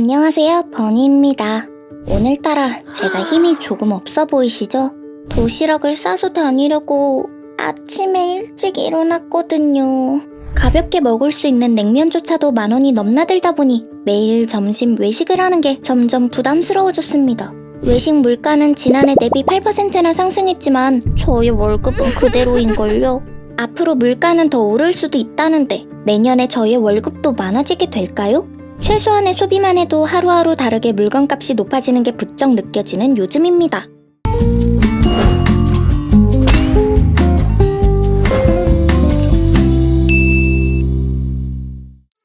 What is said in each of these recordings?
안녕하세요, 버니입니다. 오늘따라 제가 힘이 조금 없어 보이시죠? 도시락을 싸서 다니려고 아침에 일찍 일어났거든요. 가볍게 먹을 수 있는 냉면조차도 10,000원이 넘나들다 보니 매일 점심 외식을 하는 게 점점 부담스러워졌습니다. 외식 물가는 지난해 대비 8%나 상승했지만 저의 월급은 그대로인걸요. 앞으로 물가는 더 오를 수도 있다는데 내년에 저의 월급도 많아지게 될까요? 최소한의 소비만 해도 하루하루 다르게 물건값이 높아지는 게 부쩍 느껴지는 요즘입니다.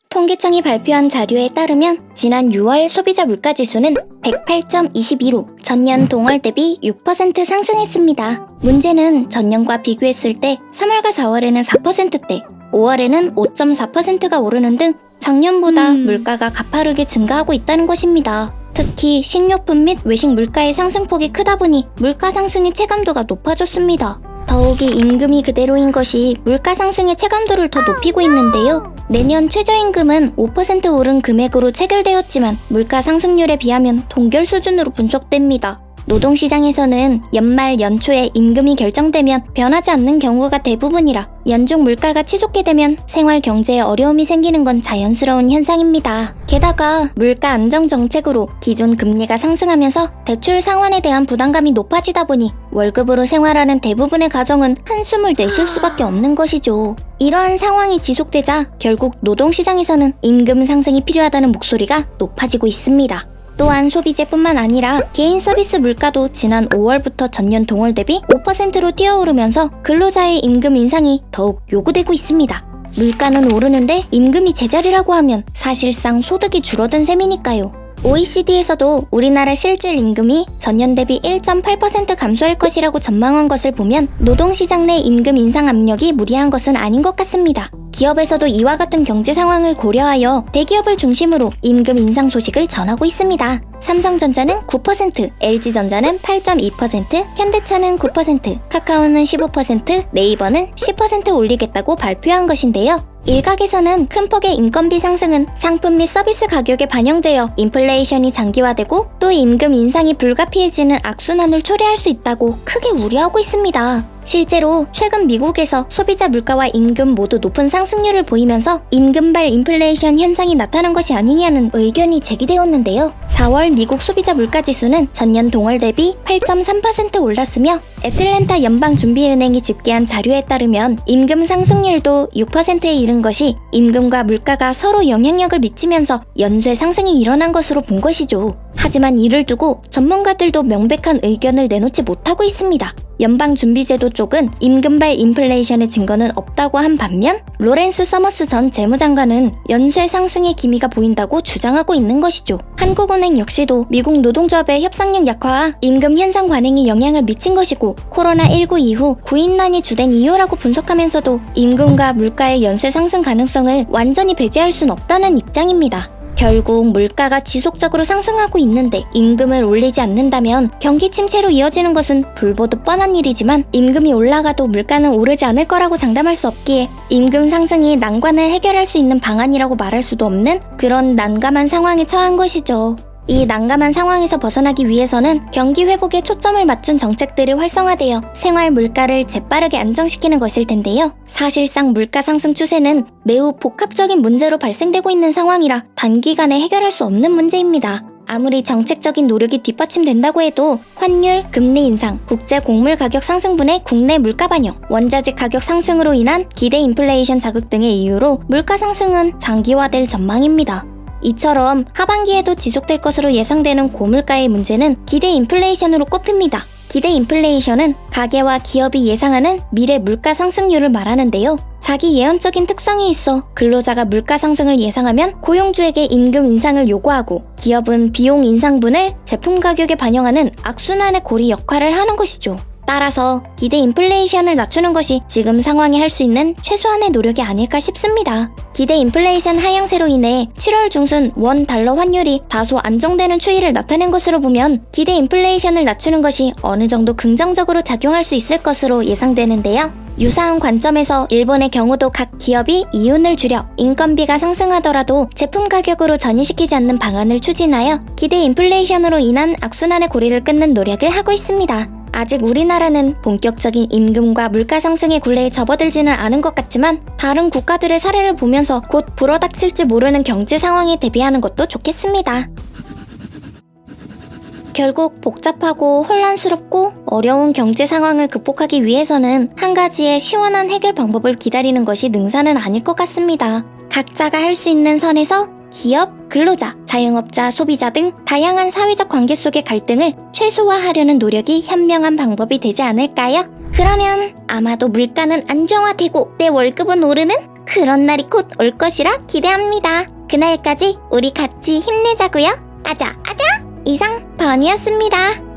통계청이 발표한 자료에 따르면 지난 6월 소비자 물가지수는 108.22로 전년 동월 대비 6% 상승했습니다. 문제는 전년과 비교했을 때 3월과 4월에는 4%대, 5월에는 5.4%가 오르는 등 작년보다 물가가 가파르게 증가하고 있다는 것입니다. 특히 식료품 및 외식 물가의 상승폭이 크다 보니 물가 상승의 체감도가 높아졌습니다. 더욱이 임금이 그대로인 것이 물가 상승의 체감도를 더 높이고 있는데요. 내년 최저임금은 5% 오른 금액으로 체결되었지만 물가 상승률에 비하면 동결 수준으로 분석됩니다. 노동시장에서는 연말 연초에 임금이 결정되면 변하지 않는 경우가 대부분이라 연중 물가가 치솟게 되면 생활 경제에 어려움이 생기는 건 자연스러운 현상입니다. 게다가 물가 안정 정책으로 기준 금리가 상승하면서 대출 상환에 대한 부담감이 높아지다 보니 월급으로 생활하는 대부분의 가정은 한숨을 내쉴 수밖에 없는 것이죠. 이러한 상황이 지속되자 결국 노동시장에서는 임금 상승이 필요하다는 목소리가 높아지고 있습니다. 또한 소비재뿐만 아니라 개인 서비스 물가도 지난 5월부터 전년 동월 대비 5%로 뛰어오르면서 근로자의 임금 인상이 더욱 요구되고 있습니다. 물가는 오르는데 임금이 제자리라고 하면 사실상 소득이 줄어든 셈이니까요. OECD에서도 우리나라 실질 임금이 전년 대비 1.8% 감소할 것이라고 전망한 것을 보면 노동시장 내 임금 인상 압력이 무리한 것은 아닌 것 같습니다. 기업에서도 이와 같은 경제 상황을 고려하여 대기업을 중심으로 임금 인상 소식을 전하고 있습니다. 삼성전자는 9%, LG전자는 8.2%, 현대차는 9%, 카카오는 15%, 네이버는 10% 올리겠다고 발표한 것인데요. 일각에서는 큰 폭의 인건비 상승은 상품 및 서비스 가격에 반영되어 인플레이션이 장기화되고 또 임금 인상이 불가피해지는 악순환을 초래할 수 있다고 크게 우려하고 있습니다. 실제로 최근 미국에서 소비자 물가와 임금 모두 높은 상승률을 보이면서 임금발 인플레이션 현상이 나타난 것이 아니냐는 의견이 제기되었는데요. 4월 미국 소비자 물가지수는 전년 동월 대비 8.3% 올랐으며 애틀랜타 연방준비은행이 집계한 자료에 따르면 임금 상승률도 6%에 이른 것이 임금과 물가가 서로 영향력을 미치면서 연쇄 상승이 일어난 것으로 본 것이죠. 하지만 이를 두고 전문가들도 명백한 의견을 내놓지 못하고 있습니다. 연방준비제도 쪽은 임금발 인플레이션의 증거는 없다고 한 반면 로렌스 서머스 전 재무장관은 연쇄 상승의 기미가 보인다고 주장하고 있는 것이죠. 한국은행 역시도 미국 노동조합의 협상력 약화와 임금 현상 관행이 영향을 미친 것이고 코로나19 이후 구인난이 주된 이유라고 분석하면서도 임금과 물가의 연쇄 상승 가능성을 완전히 배제할 순 없다는 입장입니다. 결국 물가가 지속적으로 상승하고 있는데 임금을 올리지 않는다면 경기 침체로 이어지는 것은 불보듯 뻔한 일이지만 임금이 올라가도 물가는 오르지 않을 거라고 장담할 수 없기에 임금 상승이 난관을 해결할 수 있는 방안이라고 말할 수도 없는 그런 난감한 상황에 처한 것이죠. 이 난감한 상황에서 벗어나기 위해서는 경기 회복에 초점을 맞춘 정책들이 활성화되어 생활 물가를 재빠르게 안정시키는 것일 텐데요. 사실상 물가 상승 추세는 매우 복합적인 문제로 발생되고 있는 상황이라 단기간에 해결할 수 없는 문제입니다. 아무리 정책적인 노력이 뒷받침된다고 해도 환율, 금리 인상, 국제 곡물 가격 상승분의 국내 물가 반영, 원자재 가격 상승으로 인한 기대 인플레이션 자극 등의 이유로 물가 상승은 장기화될 전망입니다. 이처럼 하반기에도 지속될 것으로 예상되는 고물가의 문제는 기대 인플레이션으로 꼽힙니다. 기대 인플레이션은 가계와 기업이 예상하는 미래 물가 상승률을 말하는데요. 자기 예언적인 특성이 있어 근로자가 물가 상승을 예상하면 고용주에게 임금 인상을 요구하고 기업은 비용 인상분을 제품 가격에 반영하는 악순환의 고리 역할을 하는 것이죠. 따라서 기대 인플레이션을 낮추는 것이 지금 상황에 할 수 있는 최소한의 노력이 아닐까 싶습니다. 기대 인플레이션 하향세로 인해 7월 중순 원 달러 환율이 다소 안정되는 추이를 나타낸 것으로 보면 기대 인플레이션을 낮추는 것이 어느 정도 긍정적으로 작용할 수 있을 것으로 예상되는데요. 유사한 관점에서 일본의 경우도 각 기업이 이윤을 줄여 인건비가 상승하더라도 제품 가격으로 전이시키지 않는 방안을 추진하여 기대 인플레이션으로 인한 악순환의 고리를 끊는 노력을 하고 있습니다. 아직 우리나라는 본격적인 임금과 물가 상승의 굴레에 접어들지는 않은 것 같지만 다른 국가들의 사례를 보면서 곧 불어닥칠지 모르는 경제 상황에 대비하는 것도 좋겠습니다. 결국 복잡하고 혼란스럽고 어려운 경제 상황을 극복하기 위해서는 한 가지의 시원한 해결 방법을 기다리는 것이 능사는 아닐 것 같습니다. 각자가 할 수 있는 선에서 기업, 근로자, 자영업자, 소비자 등 다양한 사회적 관계 속의 갈등을 최소화하려는 노력이 현명한 방법이 되지 않을까요? 그러면 아마도 물가는 안정화되고 내 월급은 오르는 그런 날이 곧 올 것이라 기대합니다. 그날까지 우리 같이 힘내자고요. 아자 아자! 이상 버니였습니다.